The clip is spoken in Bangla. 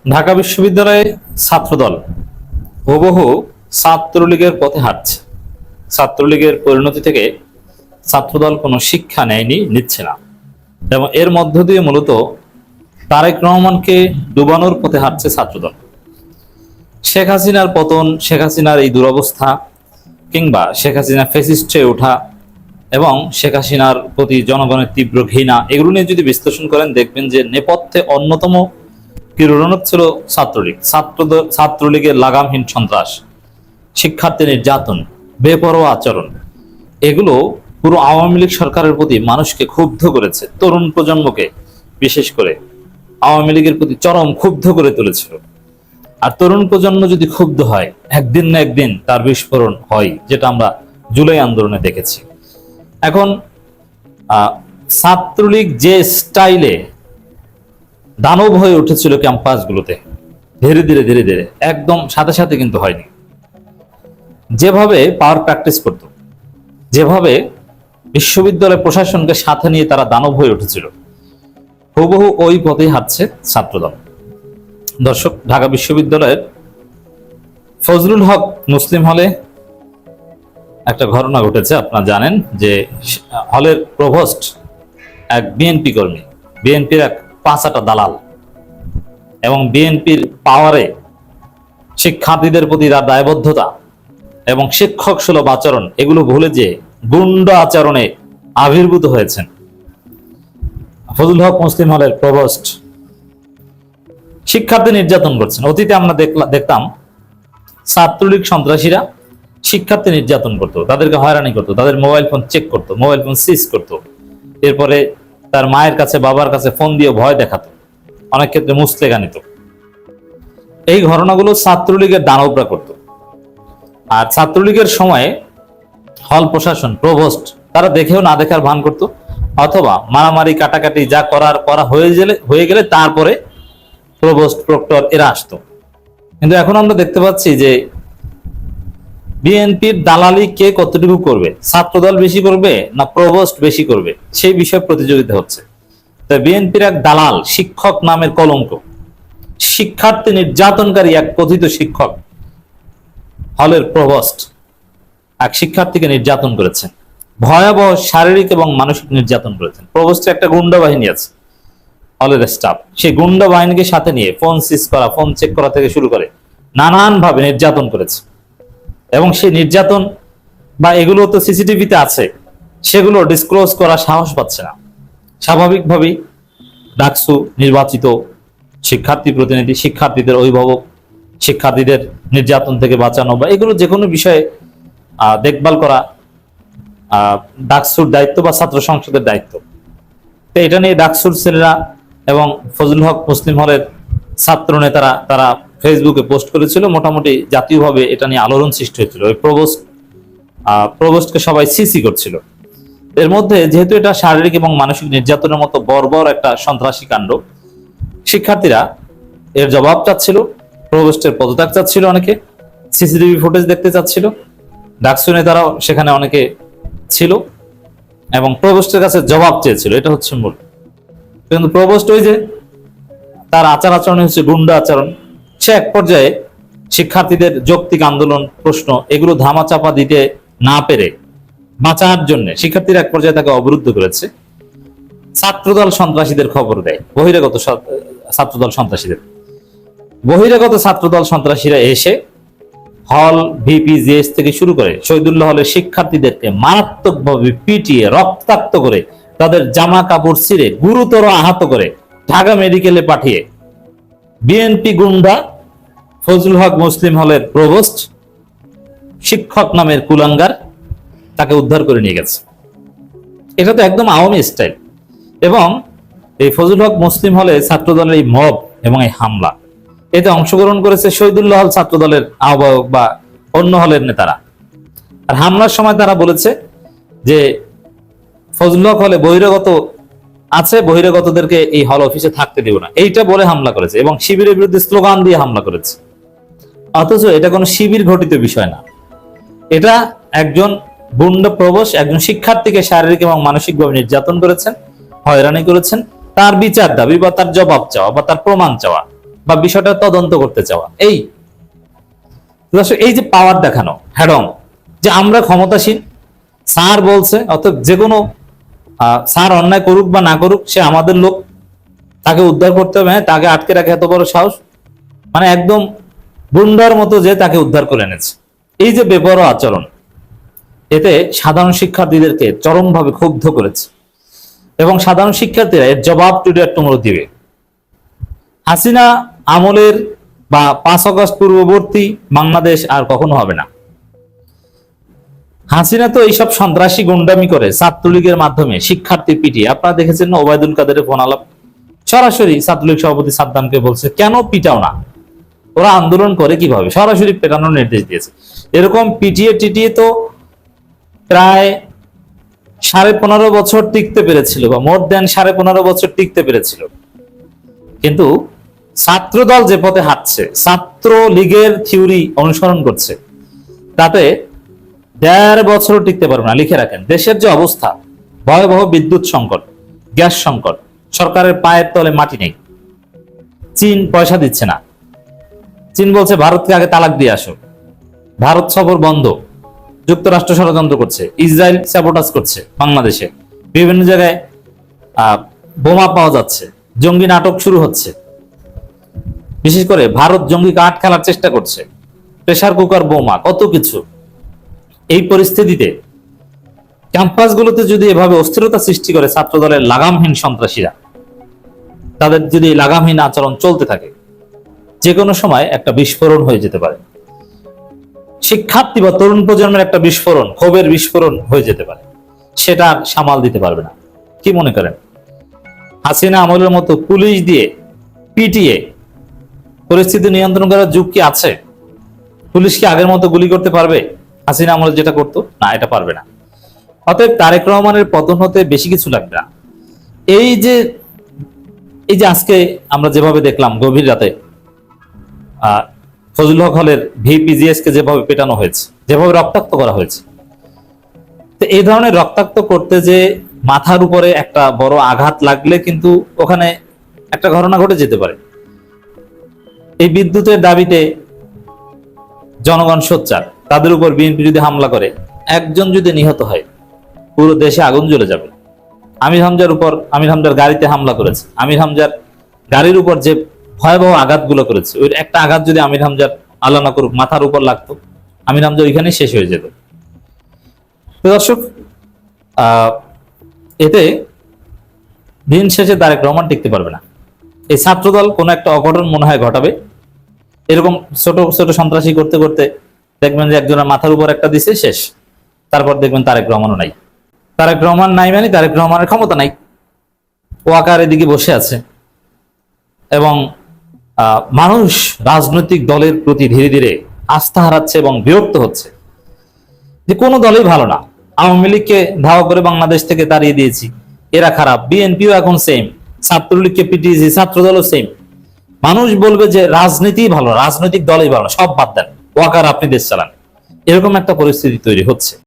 ঢাকা বিশ্ববিদ্যালয়ে ছাত্রদল হুবহু ছাত্রলীগের পথে হাঁটছে। ছাত্রলীগের পরিণতি থেকে ছাত্রদল কোনো শিক্ষা নিচ্ছে না, এবং এর মধ্য দিয়ে মূলত তারেক রহমানকে ডুবানোর পথে হাঁটছে ছাত্রদল। শেখ হাসিনার পতন, শেখ হাসিনার এই দুরবস্থা, কিংবা শেখ হাসিনা ফ্যাসিস্ট হয়ে ওঠা এবং শেখ হাসিনার প্রতি জনগণের তীব্র ঘৃণা, এগুলো নিয়ে যদি বিশ্লেষণ করেন দেখবেন যে নেপথ্যে অন্যতম কিরণক ছিল ছাত্রলীগ। ছাত্রলীগের লাগামহীন সন্ত্রাস, শিক্ষার্থী নির্যাতন, বেপরোয়া আচরণ, এগুলো পুরো আওয়ামী লীগ সরকারের প্রতি মানুষকে ক্ষুব্ধ করেছে। তরুণ প্রজন্মকে বিশেষ করে আওয়ামী লীগের প্রতি চরম ক্ষুব্ধ করে তুলেছিল। আর তরুণ প্রজন্ম যদি ক্ষুব্ধ হয়, একদিন না একদিন তার বিস্ফোরণ হয়, যেটা আমরা জুলাই আন্দোলনে দেখেছি। এখন ছাত্রলীগ যে স্টাইলে দানব হয়ে উঠেছিল ক্যাম্পাসগুলোতে, ধীরে ধীরে ধীরে ধীরে, একদম সাথে সাথে কিন্তু হয়নি। যেভাবে পাওয়ার প্র্যাকটিস করত, যেভাবে বিশ্ববিদ্যালয় প্রশাসনকে সাথে নিয়ে তারা দানব হয়ে উঠেছিল, হুবহু ওই পথেই হাঁটছে ছাত্রদল। দর্শক, ঢাকা বিশ্ববিদ্যালয়ের ফজলুল হক মুসলিম হলে একটা ঘটনা ঘটেছে। আপনারা জানেন যে হলের প্রভোস্ট এক বিএনপি কর্মী, বিএনপির এক পাঁচাটা দালাল, এবং বিএনপির পাওয়ারে শিক্ষার্থীদের প্রতি তার দায়বদ্ধতা এবং শিক্ষক সুলভ আচরণ, এগুলো ভুলে যে গুন্ডা আচরণে আবির্ভূত হয়েছেন। ফজলুল হক মুসলিম হলের প্রভোস্ট শিক্ষার্থী নির্যাতন করছেন। অতীতে আমরা দেখতাম ছাত্রলীগ সন্ত্রাসীরা শিক্ষার্থী নির্যাতন করতো, তাদেরকে হয়রানি করতো, তাদের মোবাইল ফোন চেক করতো, মোবাইল ফোন সিজ করতো, এরপরে তার মায়ের কাছে বাবার কাছে ফোন দিয়ে ভয় দেখাতো, অনেক ক্ষেত্রে মুচলেখা নিত। এই ঘটনাগুলো ছাত্রলীগের দানবরা করত। আর ছাত্রলীগের সময়ে হল প্রশাসন, প্রভোস্ট, তারা দেখেও না দেখার ভান করত, অথবা মারামারি কাটাকাটি যা করা হয়ে গেলে তারপরে প্রভোস্ট, প্রক্টর এরা আসতো। কিন্তু এখন আমরা দেখতে পাচ্ছি যে বিএনপির দালালি কে কতটুকু করবে, ছাত্রদল বেশি করবে না প্রভোস্ট বেশি করবে, সেই বিষয়ে প্রতিযোগিতা হচ্ছে। বিএনপির এক দালাল, শিক্ষক নামের কলঙ্ক, শিক্ষার্থী নির্যাতনকারী এক কথিত শিক্ষক, হলের প্রভোস্ট এক শিক্ষার্থীকে নির্যাতন করেছেন, ভয়াবহ শারীরিক এবং মানসিক নির্যাতন করেছেন। প্রভোস্টের একটা গুন্ডা বাহিনী আছে, হলের স্টাফ, সেই গুন্ডা বাহিনীকে সাথে নিয়ে ফোন সিজ করা, ফোন চেক করা থেকে শুরু করে নানান ভাবে নির্যাতন করেছে। এবং সেই নির্যাতন বা এগুলো তো সিসিটিভিতে আছে, সেগুলো ডিসক্লোজ করার সাহস পাচ্ছে না। স্বাভাবিকভাবেই ডাকসু নির্বাচিত শিক্ষার্থী প্রতিনিধি, শিক্ষার্থীদের অভিভাবক, শিক্ষার্থীদের নির্যাতন থেকে বাঁচানো বা এগুলো যে কোনো বিষয়ে দেখভাল করা ডাকসুর দায়িত্ব বা ছাত্র সংসদের দায়িত্ব। তো এটা নিয়ে ডাকসুর ছেলেরা এবং ফজলুল হক মুসলিম হলের ছাত্র নেতারা তারা ফেসবুকে পোস্ট করেছিল। মোটামুটি জাতীয়ভাবে এটা নিয়ে আলোড়ন সৃষ্টি হয়েছিল। ওই প্রভোস্টকে সবাই সিসি করছিল। এর মধ্যে যেহেতু এটা শারীরিক এবং মানসিক নির্যাতনের মতো বর্বর একটা সন্ত্রাসী কাণ্ড, শিক্ষার্থীরা এর জবাব চাচ্ছিল, প্রভোস্টের পদত্যাগ চাচ্ছিল, অনেকে সিসিটিভি ফুটেজ দেখতে চাচ্ছিল। ডাকসু নেতারাও সেখানে অনেকে ছিল এবং প্রভোস্টের কাছে জবাব চেয়েছিল, এটা হচ্ছে মূল। কিন্তু প্রভোস্ট ওই যে তার আচার আচরণ হচ্ছে গুন্ডা আচরণ। সে এক পর্যায়ে শিক্ষার্থীদের যৌক্তিক আন্দোলন, প্রশ্ন, এগুলো ধামাচাপা দিতে না পেরে বাঁচার জন্য শিক্ষার্থীরা এক পর্যায়ে তাকে অবরুদ্ধ করেছে। ছাত্রদল সন্ত্রাসীদের খবর দেয়, বহিরাগত ছাত্রদল সন্ত্রাসীরা এসে হল, ভিপি, জিএস থেকে শুরু করে শহীদুল্লাহ হলের শিক্ষার্থীদেরকে মারাত্মকভাবে পিটিয়ে রক্তাক্ত করে, তাদের জামা কাপড় ছিঁড়ে গুরুতর আহত করে ঢাকা মেডিকেলে পাঠিয়ে বিএনপি গুন্ডা ফজলুল হক মুসলিম হলের প্রভোস্ট, শিক্ষক নামের কুলাঙ্গার, তাকে উদ্ধার করে নিয়ে গেছে। এটা তো একদম আওয়ামী স্টাইল। এবং এই ফজলুল হক মুসলিম হলে ছাত্রদলের এই মব এবং এই হামলা, এতে অংশগ্রহণ করেছে শহীদুল্লাহ হল ছাত্রদলের আহ্বায়ক বা অন্য হলের নেতারা। আর হামলার সময় তারা বলেছে যে ফজলুল হক হলে বহিরাগত আছে, বহিরাগতদেরকে এই হল অফিসে থাকতে দেব না, এইটা বলে হামলা করেছে এবং শিবিরের বিরুদ্ধে স্লোগান দিয়ে হামলা করেছে। অথচ এটা কোনো শিবির ঘটিত বিষয় না, এটা একজন গুন্ডা প্রভোস্ট একজন শিক্ষার্থীকে শারীরিক এবং মানসিকভাবে নির্যাতন করেছেন, হয়রানি করেছেন, তার বিচার দাবি বা তার জবাব চাওয়া বা তার প্রমাণ চাওয়া, বা বিষয়টা তদন্ত করতে চাওয়া। এই দর্শক, এই যে পাওয়ার দেখানো হ্যাডং, যে আমরা ক্ষমতাসীন, স্যার বলছে, অর্থাৎ যে কোনো স্যার অন্যায় করুক বা না করুক, সে আমাদের লোক, তাকে উদ্ধার করতে হবে। হ্যাঁ, তাকে আটকে রাখে এত বড় সাহস, মানে একদম গুন্ডার মতো যে তাকে উদ্ধার করে এনেছে। এই যে বেপরোয়া আচরণ, এতে সাধারণ শিক্ষার্থীদেরকে চরমভাবে ক্ষুব্ধ করেছে এবং সাধারণ শিক্ষার্থীরা এর জবাব টুডে টুমরো দিবে। হাসিনা আমলের বা 5 আগস্ট পূর্ববর্তী বাংলাদেশ আর কখনো হবে না। হাসিনা তো এইসব সন্ত্রাসী গুন্ডামি করে ছাত্রলীগের মাধ্যমে শিক্ষার্থী পিটিয়ে, আপনারা দেখেছেন না, ওবায়দুল কাদেরের ফোন আলাপ সরাসরি ছাত্রলীগ সভাপতি সাদ্দামকে বলছে, কেন পিটাও না, ওরা আন্দোলন করে কিভাবে, সরাসরি পেটানোর নির্দেশ দিয়েছে। এরকম পিটিয়ে টিটিয়ে তো প্রায় 15.5 বছর টিকতে পেরেছিল, বা মোর দেন 15.5 বছর টিকতে পেরেছিল। কিন্তু ছাত্রদল যে পথে হাঁটছে, ছাত্র লীগের থিওরি অনুসরণ করছে, তাতে 1.5 বছরও টিকতে পারবে না। লিখে রাখেন, দেশের যে অবস্থা, ভয়াবহ বিদ্যুৎ সংকট, গ্যাস সংকট, সরকারের পায়ের তলে মাটি নেই, চীন পয়সা দিচ্ছে না, চীন বলছে ভারতকে আগে তালাক দিয়ে আসো, ভারত সফর বন্ধ, যুক্তরাষ্ট্র ষড়যন্ত্র করছে, ইসরায়েল স্যাবোটাজ করছে বাংলাদেশে, বিভিন্ন জায়গায় বোমা পাওয়া যাচ্ছে, জঙ্গি নাটক শুরু হচ্ছে, বিশেষ করে ভারত জঙ্গি কাঠ খেলার চেষ্টা করছে, প্রেসার কুকার বোমা, কত কিছু। এই পরিস্থিতিতে ক্যাম্পাসগুলোতে যদি এভাবে অস্থিরতা সৃষ্টি করে ছাত্রদলের লাগামহীন সন্ত্রাসীরা, তাদের যদি লাগামহীন আচরণ চলতে থাকে, যে কোনো সময় একটা বিস্ফোরণ হয়ে যেতে পারে। শিক্ষার্থী বা তরুণ প্রজন্মের একটা বিস্ফোরণ, ক্ষোভের বিস্ফোরণ হয়ে যেতে পারে, সেটা আর সামাল দিতে পারবে না। কি মনে করেন, হাসিনা আমলের মতো পুলিশ দিয়ে পিটিয়ে পরিস্থিতি নিয়ন্ত্রণ করার যুগ কি আছে? পুলিশ কি আগের মতো গুলি করতে পারবে হাসিনা আমলে যেটা করতো? না, এটা পারবে না। অতএব তারেক রহমানের পতন হতে বেশি কিছু লাগবে না। এই যে আজকে আমরা যেভাবে দেখলাম গভীর রাতে ফজলুল হক হলের ভিপিজিএস কে যেভাবে পেটানো হয়েছে, যেভাবে রক্তাক্ত করা হয়েছে, তো এই ধরনের রক্তাক্ত করতে যে মাথার উপরে একটা বড় আঘাত লাগলে কিন্তু ওখানে একটা ঘটনা ঘটে যেতে পারে। এই বিদ্যুতের দাবিতে জনগণ সোচ্চার, তাদের উপর বিএনপি যদি হামলা করে, একজন যদি নিহত হয়, পুরো দেশে আগুন জ্বলে যাবে। আমির হামজার গাড়িতে হামলা করেছে, আমির হামজার গাড়ির উপর যে ভয়াবহ আঘাতগুলো করেছে, ওই একটা আঘাত যদি আমির হামজার, আল্লাহ না করুক, মাথার উপর লাগতো, আমির হামজা ওইখানেই শেষ হয়ে যেত। তো দর্শক, এতে দিন শেষে তারেক রহমান টিকতে পারবে না। এই ছাত্রদল কোনো একটা অঘটন মনে হয় ঘটাবে, এরকম ছোট ছোট সন্ত্রাসী করতে করতে দেখবেন যে একজনের মাথার উপর একটা দিছে, শেষ। তারপর দেখবেন তারেক রহমানও নাই। তারেক রহমান নাই মানে তারেক রহমানের ক্ষমতা নাই, ও আকার এদিকে বসে আছে। এবং মানুষ রাজনৈতিক দলের প্রতি ধীরে ধীরে আস্থা হারাচ্ছে এবং বিরক্ত হচ্ছে, যে কোনো দলই ভালো না। আওয়ামী লীগকে ধাওয়া করে বাংলাদেশ থেকে তাড়িয়ে দিয়েছি, এরা খারাপ, বিএনপিও এখন সেম, ছাত্রলীগকে পিটিয়েছি, ছাত্রদলও সেম। মানুষ বলবে যে রাজনীতি ভালো, রাজনৈতিক দলই ভালো, সব বাদ দেন, ওয়াকার আপনি দেশ চালান। এরকম একটা পরিস্থিতি তৈরি হচ্ছে।